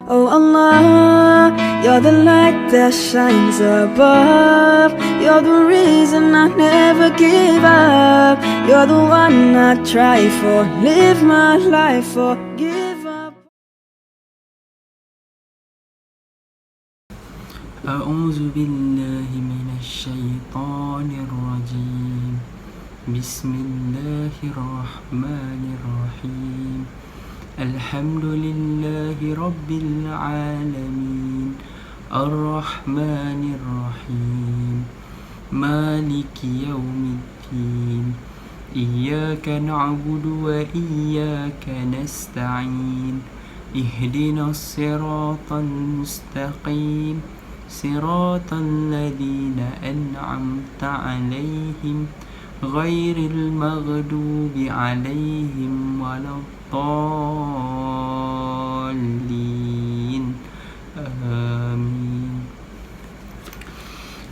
Oh Allah, you're the light that shines above. You're the reason I never give up. You're the one I try for, live my life for, give up. أعوذ بالله من الشيطان الرجيم بسم الله الرحمن الرحيم الحمد لله رب العالمين الرحمن الرحيم مالك يوم الدين إياك نعبد وإياك نستعين اهدنا الصراط المستقيم صراط الذين أنعمت عليهم غير المغضوب عليهم ولا الضالين آمين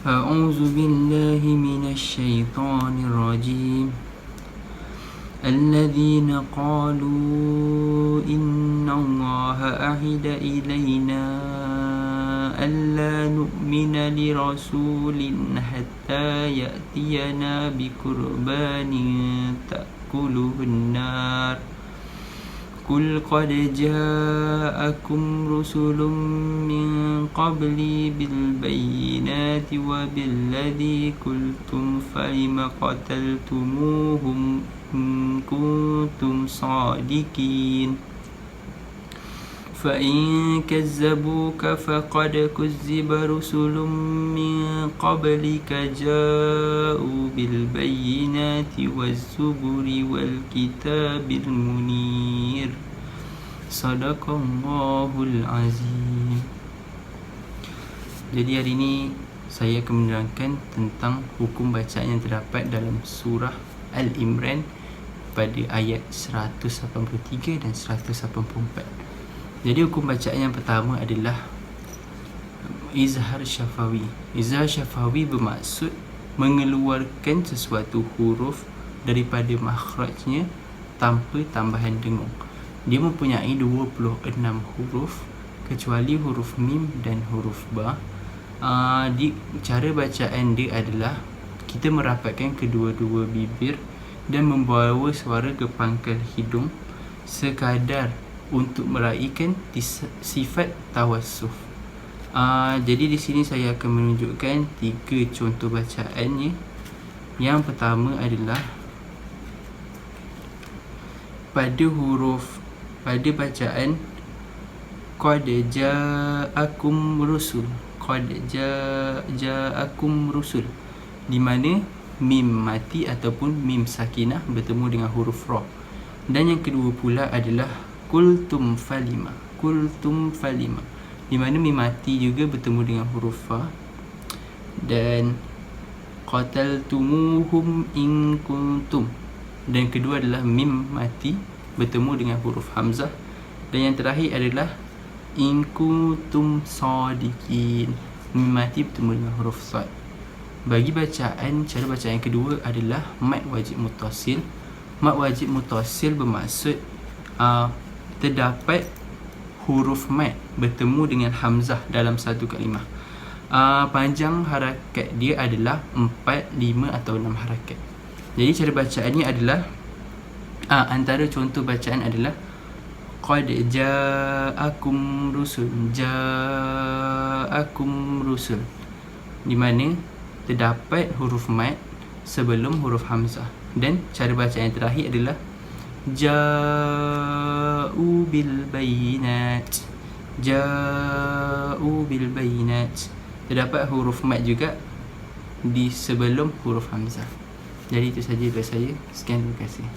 أعوذ بالله من الشيطان الرجيم الذين قالوا إن الله عهد إلينا ألا نؤمن لرسول حتى يأتينا بقربان تأكله النار قل قد جاءكم رسل من قبلي بالبينات وبالذي قلتم فلم قتلتموهم إن كنتم صادقين فإن كذبوك فقد كذب رسل من قبلك جاءوا بالبينات والزبر والكتاب المنير صدق الله العظيم. Jadi hari ini saya akan menerangkan tentang hukum bacaan yang terdapat dalam surah Al-Imran pada ayat 183 dan 184. Jadi hukum bacaan yang pertama adalah izhar syafawi. Izhar syafawi bermaksud mengeluarkan sesuatu huruf daripada makhrajnya tanpa tambahan dengung. Dia mempunyai 26 huruf kecuali huruf mim dan huruf ba. Cara bacaan dia adalah kita merapatkan kedua-dua bibir dan membawa suara ke pangkal hidung sekadar untuk meraihkan sifat tawassuf. Jadi di sini saya akan menunjukkan 3 contoh bacaannya. Yang pertama adalah pada bacaan qad ja'akum rusul. Qad ja'akum rusul, di mana mim mati ataupun mim sakinah bertemu dengan huruf ra. Dan yang kedua pula adalah kultum falima, di mana mim mati juga bertemu dengan huruf fa. Dan qataltumuhum in kuntum, dan kedua adalah mim mati bertemu dengan huruf hamzah. Dan yang terakhir adalah in kuntum sadiqin, mim mati bertemu dengan huruf sad. Bagi bacaan, cara bacaan yang kedua adalah mad wajib muttasil. Mad wajib muttasil bermaksud terdapat huruf mad bertemu dengan hamzah dalam satu kalimah. Panjang harakat dia adalah 4, 5 atau 6 harakat. Jadi cara bacaannya adalah antara contoh bacaan adalah qad ja'akum rusul, ja'akum rusul, di mana terdapat huruf mad sebelum huruf hamzah. Dan cara bacaan yang terakhir adalah ja'u bil bayinat, ja'u bil bayinat, terdapat huruf mad juga di sebelum huruf hamzah. Jadi itu saja dari saya. Sekian, terima kasih.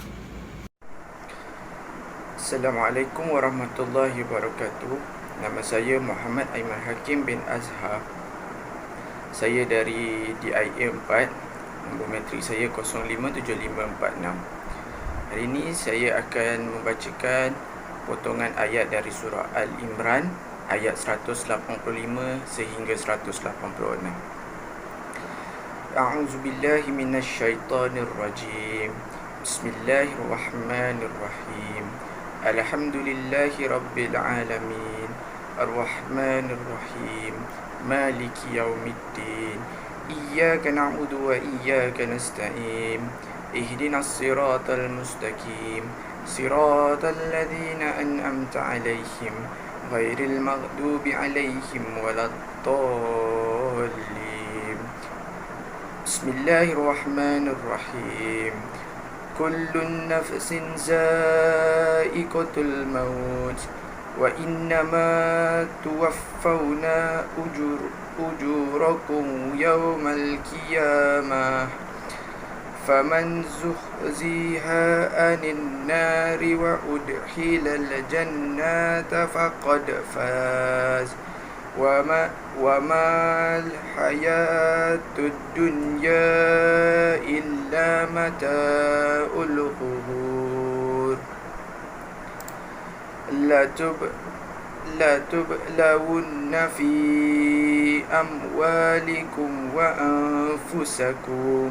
Assalamualaikum warahmatullahi wabarakatuh. Nama saya Muhammad Aiman Hakim bin Azhar. Saya dari DIA 4. Nombor matrik saya 057546. Hari ini saya akan membacakan potongan ayat dari surah Al-Imran ayat 185 sehingga 186. A'udzubillahi minasyaitonir rajim. Bismillahirrahmanirrahim. Alhamdulillahi rabbil alamin. الرحمن الرحيم مالك يوم الدين إياك نعبد وإياك نستعين اهدنا الصراط المستقيم صراط الذين أنعمت عليهم غير المغضوب عليهم ولا الضالين بسم الله الرحمن الرحيم كل نفس ذائقة الموت وإنما توفون أجوركم يوم القيامة فمن زحزح عن النار وأدخل الجنة فقد فاز وما الحياة الدنيا إلا متاع الغرور لا تبلون في أموالكم وأنفسكم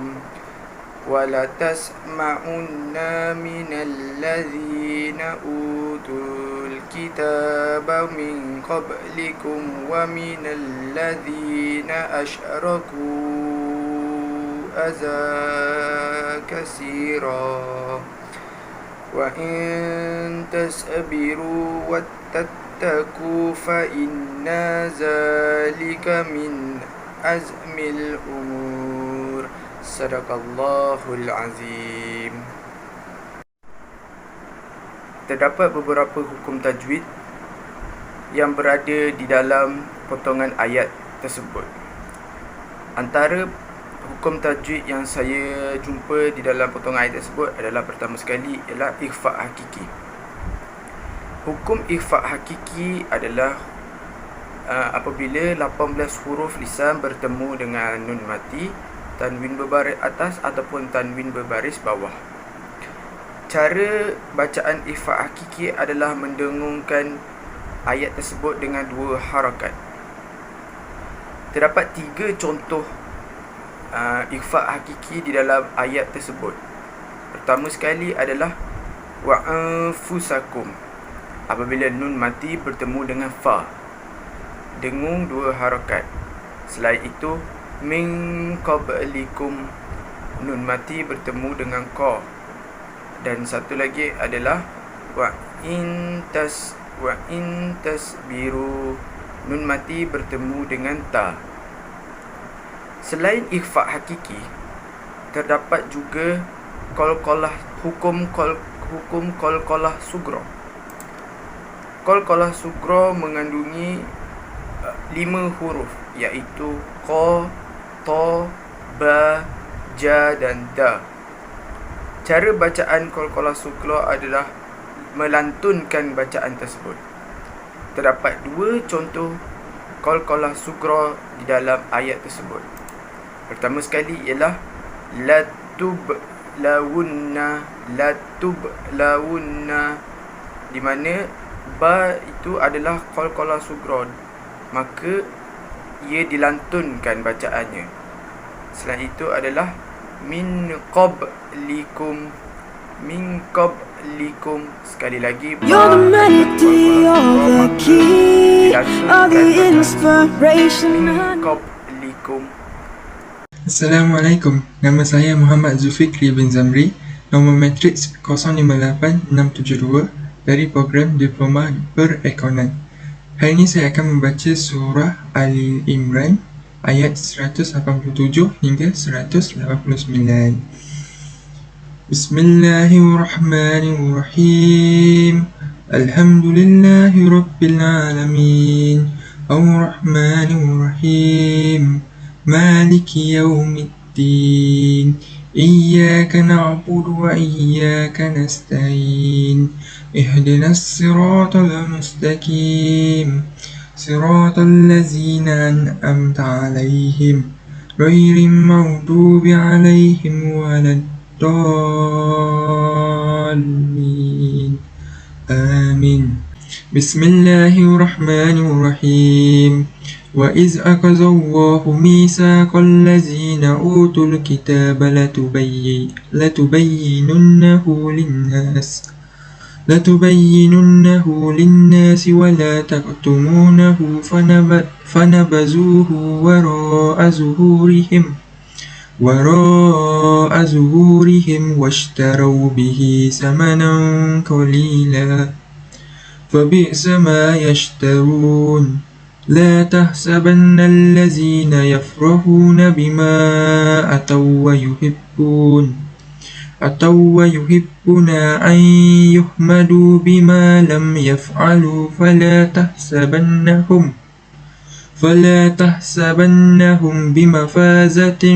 ولا تسمعن من الذين أوتوا الكتاب من قبلكم ومن الذين أشركوا أذى كثيرا وإن تصبروا وتتقوا فإن ذلك من عزم الأمور Sadaqallahul Azim. Terdapat beberapa hukum tajwid yang berada di dalam potongan ayat tersebut. Antara hukum tajwid yang saya jumpa di dalam potongan ayat tersebut adalah pertama sekali ialah ikhfa' hakiki. Hukum ikhfa' hakiki adalah apabila 18 huruf lisan bertemu dengan nun mati, tanwin berbaris atas ataupun tanwin berbaris bawah. Cara bacaan ikhfa' hakiki adalah mendengungkan ayat tersebut dengan 2 harakat. Terdapat 3 contoh ikhfa' hakiki di dalam ayat tersebut. Pertama sekali adalah wa anfusakum. Apabila nun mati bertemu dengan fa, dengung 2 harakat. Selain itu min qablikum, nun mati bertemu dengan qa. Dan satu lagi adalah wa in tasbiru, nun mati bertemu dengan ta. Selain ikhfa' hakiki, terdapat juga hukum qalqalah sughra. Qalqalah sughra mengandungi 5 huruf, iaitu qa, ta, ba, ja dan da. Cara bacaan qalqalah sughra adalah melantunkan bacaan tersebut. Terdapat 2 contoh qalqalah sughra di dalam ayat tersebut. Pertama sekali ialah latublawunna, di mana ba itu adalah qalqalah sughra, maka ia dilantunkan bacaannya. Selain itu adalah min qablikum, sekali lagi You're the melody, you're the key, all the inspiration. min qablikum. Assalamualaikum. Nama saya Muhammad Zulfikri bin Zamri, nombor matriks 058672 dari program Diploma Perekonomian. Hari ini saya akan membaca surah Al-Imran ayat 187 hingga 189. Bismillahirrahmanirrahim. Alhamdulillahi Rabbil Alamin. Ar-Rahmanirrahim. Maliki Yawmiddin. Iyyaka na'budu wa iyyaka nasta'in. Ihdinas siratal mustaqim. Siratal ladzina an'amta 'alaihim ghairil maghdubi 'alaihim waladdallin. Amin. Bismillahirrahmanirrahim. Wa iz akhadallahu mitsaqal ladzina utul kitaba latubayyinunnahu lin-nas لتبيننه للناس ولا تكتمونه فنبذوه وراء ظهورهم واشتروا به ثمنا قليلا فبئس ما يشترون لا تحسبن الذين يفرحون بما أتوا ويحبون أن يحمدوا بما لم يفعلوا فلا تحسبنهم بمفازة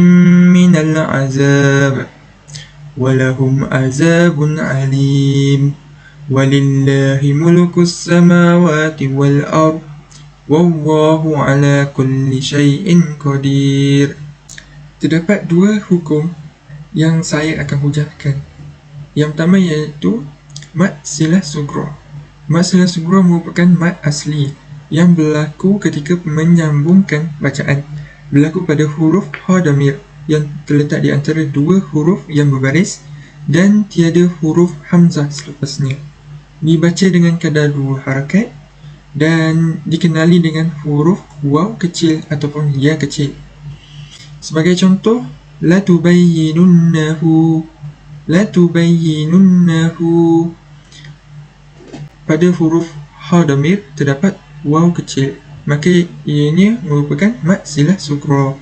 من العذاب ولهم عذاب عليم ولله ملك السماوات والأرض والله على كل شيء قدير. Terdapat dua hukum yang saya akan hujahkan. Yang pertama iaitu mad silah sughra. Mad silah sughra merupakan mad asli yang berlaku ketika menyambungkan bacaan, berlaku pada huruf ha damir yang terletak di antara dua huruf yang berbaris dan tiada huruf hamzah selepasnya. Dibaca dengan kadar 2 harakat dan dikenali dengan huruf waw kecil ataupun ya kecil. Sebagai contoh, la tubayyinunnahu. Pada huruf ha damir terdapat waw kecil, maka ianya merupakan mad silah sughra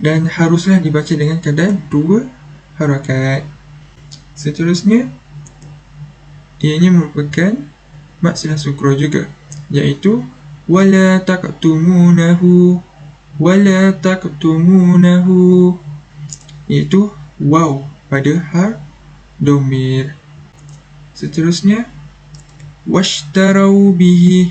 dan haruslah dibaca dengan kadar 2 harakat. Seterusnya, ianya merupakan mad silah sughra juga, iaitu wala taqtumunahu, iaitu waw pada har dhamir. Seterusnya, washtarau bihi,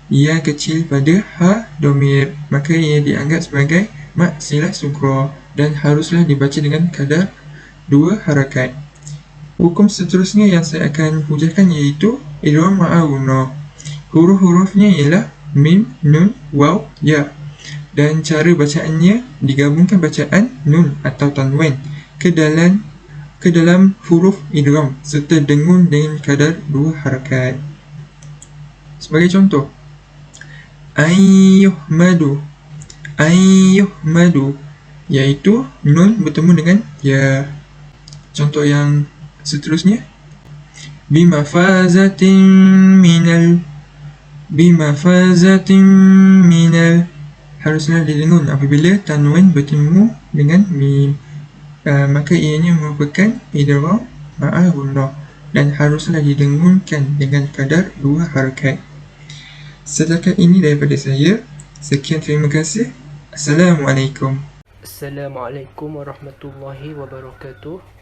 ya kecil pada ha dhamir, maka ia dianggap sebagai mad silah sughra dan haruslah dibaca dengan kadar 2 harakat. Hukum seterusnya yang saya akan hujahkan iaitu idgham ma'aghunnah. Huruf-hurufnya ialah mim, nun, waw, ya, dan cara bacaannya digabungkan bacaan nun atau tanwin ke dalam huruf idgham serta dengun dengan kadar 2 harakat. Sebagai contoh, ayyuhmadu, iaitu nun bertemu dengan ya. Contoh yang seterusnya, bimafazatin minal, haruslah didengung apabila tanwin bertemu dengan mim, maka ianya merupakan idgham ma'aghunnah dan haruslah didengungkan dengan kadar 2 harakat. Setakat ini daripada saya. Sekian, terima kasih. Assalamualaikum. Assalamualaikum warahmatullahi wabarakatuh.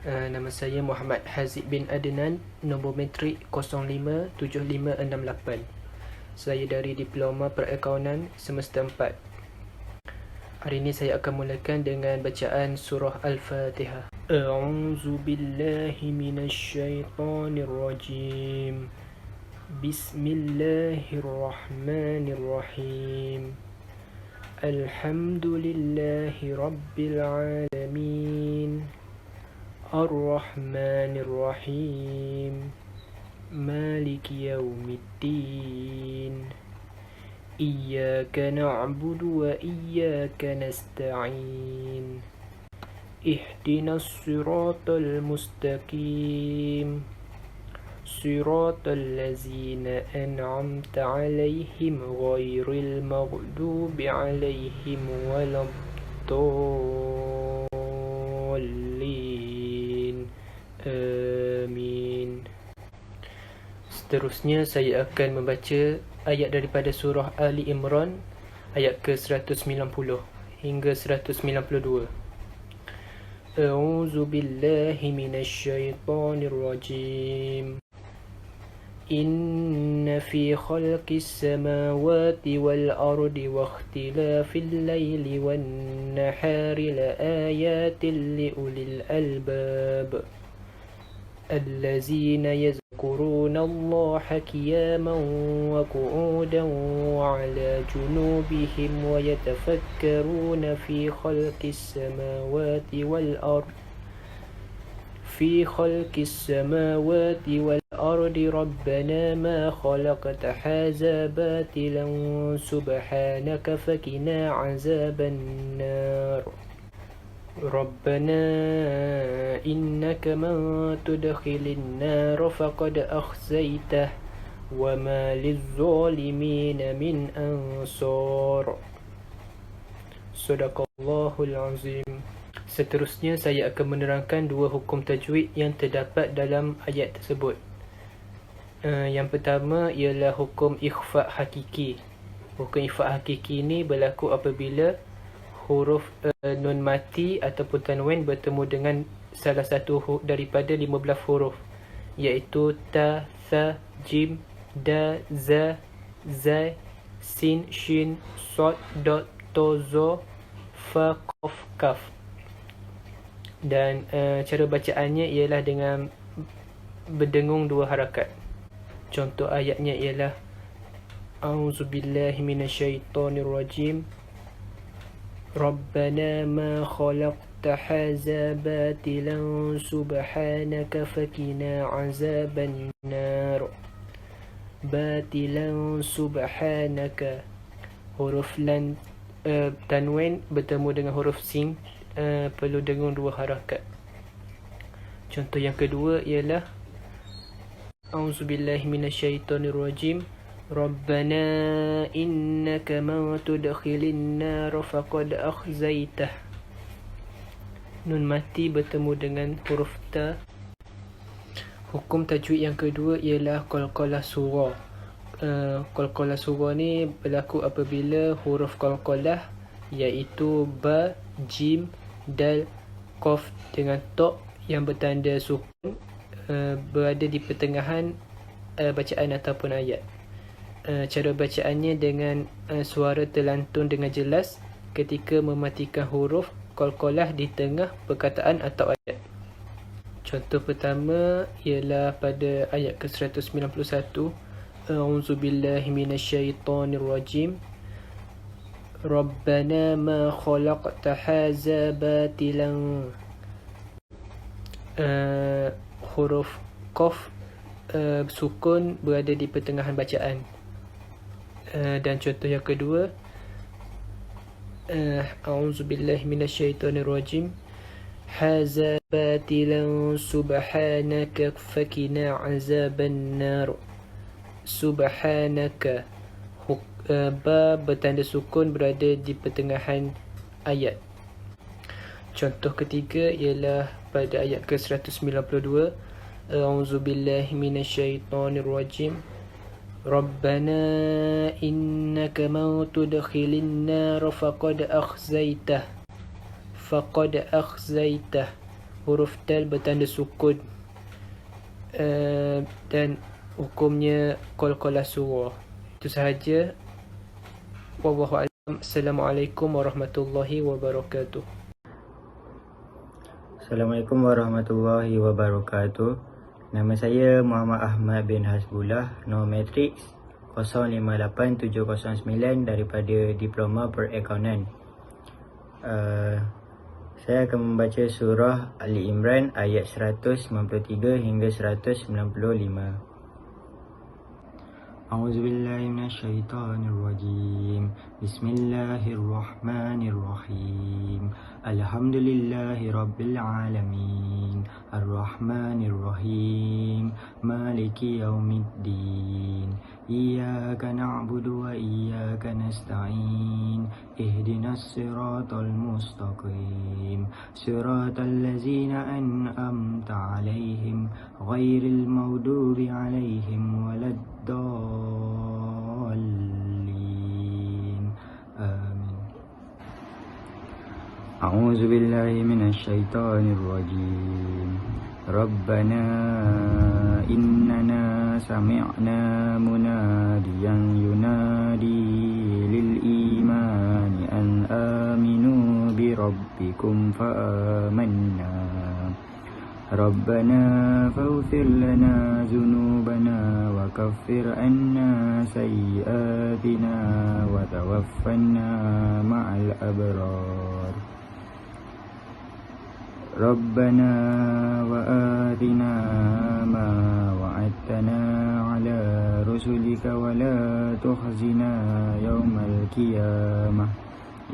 Nama saya Muhammad Haziq bin Adnan, nombor matrik 057568. Saya dari Diploma Perakaunan Semester 4. Hari ini saya akan mulakan dengan bacaan surah Al-Fatihah. A'udzu billahi minasyaitonir rajim. Bismillahirrahmanirrahim. Alhamdulillahi rabbil alamin. Ar-Rahmanir-Rahim. Maliki yaumiddin. Iyyaka na'budu wa iyyaka nasta'in. Ihdinas siratal mustaqim. Siratal ladzina an'amta 'alaihim ghairil maghdubi 'alaihim waladdallin. Amin. Seterusnya saya akan membaca ayat daripada surah Ali Imran ayat ke-190 hingga 192. A'udzu billahi minasyaitonir rajim. Inna fi khalqis samawati wal ardi wa ikhtilafil laili wan nahari la ayatin li ulil albab. الذين يذكرون الله قياما وقعودا وعلى جنوبهم ويتفكرون في خلق السماوات والأرض ربنا ما خلقت هذا باطلا سبحانك فقنا عذاب النار ربنا إنك من تدخل النار فقد أخزيته وما للظالمين من أنصار. Sadaqallahul Azim. Seterusnya saya akan menerangkan dua hukum tajwid yang terdapat dalam ayat tersebut. Yang pertama ialah hukum ikhfa hakiki. Hukum ikhfa hakiki ini berlaku apabila huruf nun mati ataupun tanwin bertemu dengan salah satu daripada 15 huruf, iaitu ta, tha, jim, da, za, zai, sin, shin, sod, dot, to, zo, fa, qaf, kaf. Dan cara bacaannya ialah dengan berdengung dua harakat. Contoh ayatnya ialah A'udzubillahi minasyaitonirrajim. Rabbana ma khalaqta hadza batilan subhanaka faqina azaban nar. Batilan subhanaka. Huruf lan tanwin bertemu dengan huruf sin perlu dengung dua harakat. Contoh yang kedua ialah A'udzubillahi minasyaitonirrajim. Rabbana innaka man tudkhilin nar faqad akhzaitah. Nun mati bertemu dengan huruf ta. Hukum tajwid yang kedua ialah qalqalah surah. Qalqalah surah ni berlaku apabila huruf qalqalah iaitu ba, jim, dal, qaf dengan ta yang bertanda sukun berada di pertengahan bacaan ataupun ayat. Cara bacaannya dengan suara terlantun dengan jelas ketika mematikan huruf qalqalah di tengah perkataan atau ayat. Contoh pertama ialah pada ayat ke-191. A'udzubillahi minasyaitonirrajim. Rabbana ma khalaqta hadza batilan. Huruf qaf sukun berada di pertengahan bacaan. Dan contoh yang kedua, A'udzubillahi minasyaitonirrajim. Hadza batilan subhanaka faqina azaban nar. Subhanaka, ba bertanda sukun berada di pertengahan ayat. Contoh ketiga ialah pada ayat ke-192. A'udzubillahi minasyaitonirrajim. Rabbana innaka man tudkhilin nar faqad akhzaitah. Faqad akhzaitah. Huruf dal bertanda sukun dan hukumnya qalqalah surah. Itu sahaja. Wallahu a'lam. Assalamualaikum warahmatullahi wabarakatuh. Assalamualaikum warahmatullahi wabarakatuh. Nama saya Muhammad Ahmad bin Hasbullah, nombor matrix 058709 daripada Diploma Perakaunan. Saya akan membaca surah Ali Imran ayat 193 hingga 195. A'udzubillahi minasyaitonirrajim. Bismillahirrahmanirrahim. Alhamdulillahi rabbil alamin. Arrahmanirrahim. Maliki yaumiddin. Iyyaka na'budu wa iyyaka nasta'in. Ihdinas siratal mustaqim. Siratal ladzina an'amta 'alaihim ghairil maghdubi 'alaihim waladdallin. Amin. A'udzu billahi minasyaitonir rajim. Rabbana innana sami'na munadiyan yunadi lil imani an aminu bi rabbikum fa amanna. ربنا فاغفر لنا ذنوبنا وكفر عنا سيئاتنا وتوفنا مع الأبرار ربنا وآتنا ما وعدتنا على رسلك ولا تخزنا يوم القيامة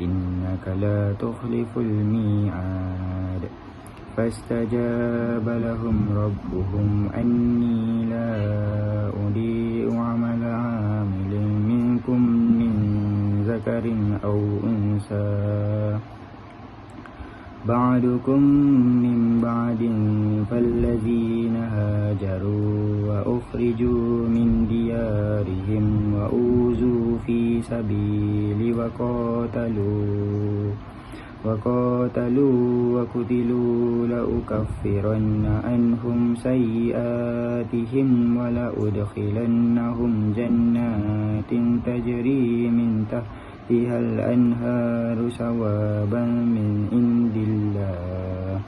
إنك لا تخلف الميعاد فاستجاب لهم ربهم أني لا أضيع عمل عامل منكم من ذكر أو أنثى بعدكم من بعد فالذين هاجروا وأخرجوا من ديارهم وأوذوا في سبيلي وقاتلوا وقتلوا لأكفرن عنهم سيئاتهم ولأدخلنهم جنات تجري من تحتها الأنهار ثوابا من عند الله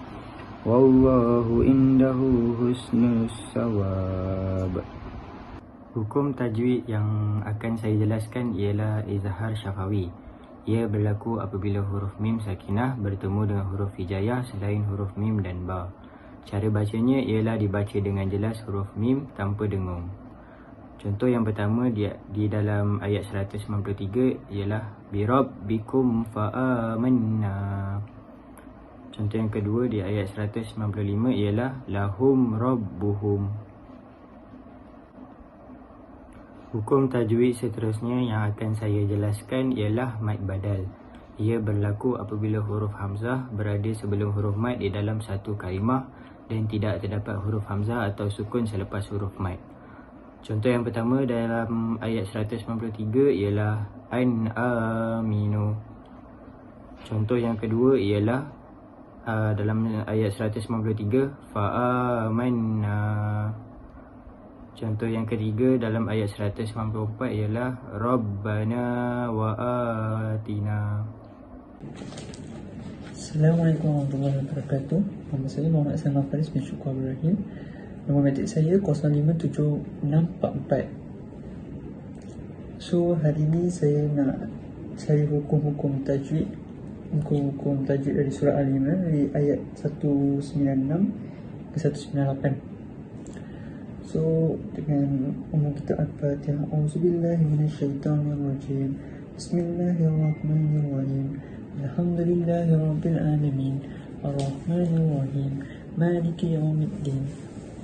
والله عنده حسن الثواب. Hukum tajwid yang akan saya jelaskan ialah izhar syafawi. Ia berlaku apabila huruf mim sakinah bertemu dengan huruf hijaiyah selain huruf mim dan ba. Cara bacanya ialah dibaca dengan jelas huruf mim tanpa dengung. Contoh yang pertama di dalam ayat 193 ialah birabbikum fa'amanna. Contoh yang kedua di ayat 195 ialah lahum rabbuhum. Hukum tajwid seterusnya yang akan saya jelaskan ialah mad badal. Ia berlaku apabila huruf hamzah berada sebelum huruf mad di dalam satu kalimah dan tidak terdapat huruf hamzah atau sukun selepas huruf mad. Contoh yang pertama dalam ayat 193 ialah an aminu. Contoh yang kedua ialah dalam ayat 193 fa'amanna. Contoh yang ketiga dalam ayat 194 ialah Rabbana wa atina. Assalamualaikum warahmatullahi wabarakatuh. Nama saya Muhammad Salman Faris bin Syukur Ibrahim. Nombor matrik saya 057644. So hari ni saya nak cari hukum-hukum tajwid. Hukum-hukum tajwid dari surah Al-Imran dari ayat 196 ke 198. So dengan umum kita Al-Fatihah. Auzubillahi minasyaitonirrajim. Bismillahirrahmanirrahim. Alhamdulillahirabbil alamin. Arrahmanirrahim. Maliki yaumiddin.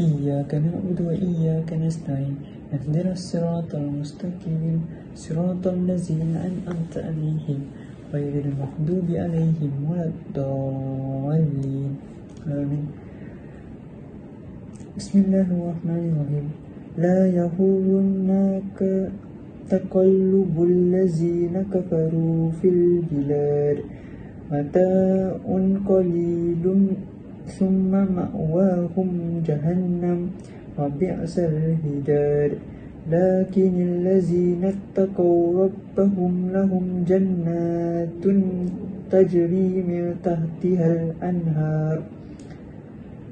Iyyaka na'budu wa iyyaka nasta'in. Ihdinas siratal mustaqim. Siratal ladzina an'amta 'alaihim ghairil maghdubi 'alaihim waladdallin. Amin. Bismillahirrahmanirrahim. La yahurunaka taqallubul ladzina kafaru fil bilad. Mata'un qalilun summa ma'wahum jahannam wa bi'sal hidad. Lakinil ladzina taqaw rabbahum lahum jannatun tajri min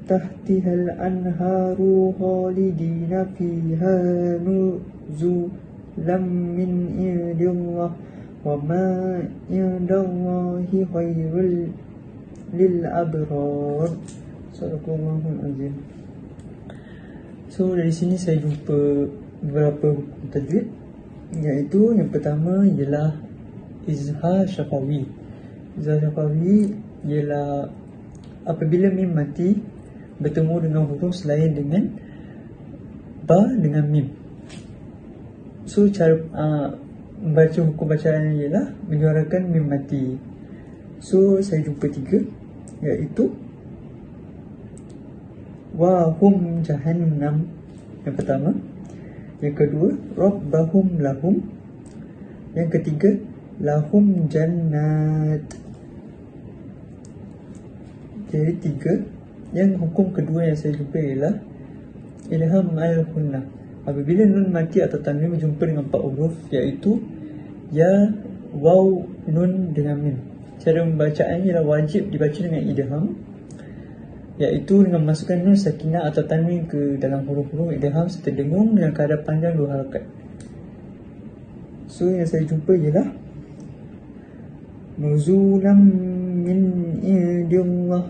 tahtihal anharu khalidina fiha nuzulam min indillah wa ma indallahi khairul lil abrar. Sadaqallahul azim. So dari sini saya jumpa beberapa hukum tajwid, iaitu yang pertama ialah izhar syafawi. Izhar syafawi ialah apabila mim mati bertemu dengan huruf selain dengan ba dengan mim. So cara membaca hukum bacaan ialah menyuarakan mim mati. So saya jumpa 3, iaitu wa hum jahannam yang pertama, yang kedua rabbahum lahum, yang ketiga lahum jannat. Jadi 3. Yang hukum kedua yang saya jumpa ialah ilham al-hunnah. Apabila nun mati atau tanwin berjumpa dengan 4 huruf, iaitu ya, waw, nun dengan mim. Cara pembacaan ialah wajib dibaca dengan idgham. iaitu dengan memasukkan nun sakinah atau tanwin ke dalam huruf-huruf idgham serta dengung dengan kadar panjang 2 harakat. So yang saya jumpa ialah nuzulam min indillah.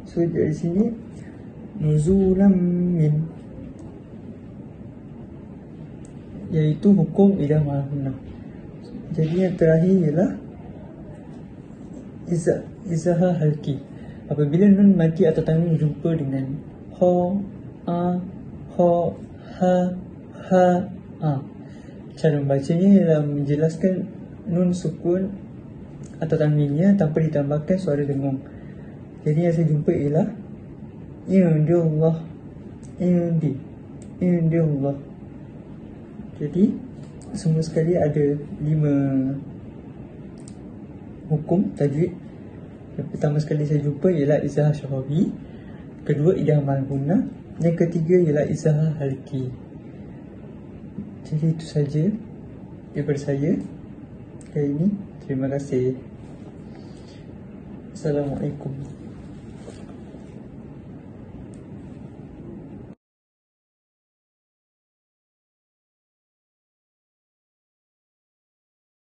So dari sini nuzulam min, iaitu hukum idgham al-gunnah. Jadi yang terakhir ialah izhar halki. Apabila nun mati atau tanwin berjumpa dengan ha, a, ha, ha, ha, a. Cara membacanya ialah menjelaskan nun sukun atau tanwinnya tanpa ditambahkan suara dengung. Jadi yang saya jumpa ialah indillah, indillah. Jadi semua sekali ada 5 hukum tajwid. Yang pertama sekali saya jumpa ialah izhar syafawi, kedua idgham al-gunnah, yang ketiga ialah izhar halki. Jadi itu saja daripada saya kali ini. Terima kasih. Assalamualaikum.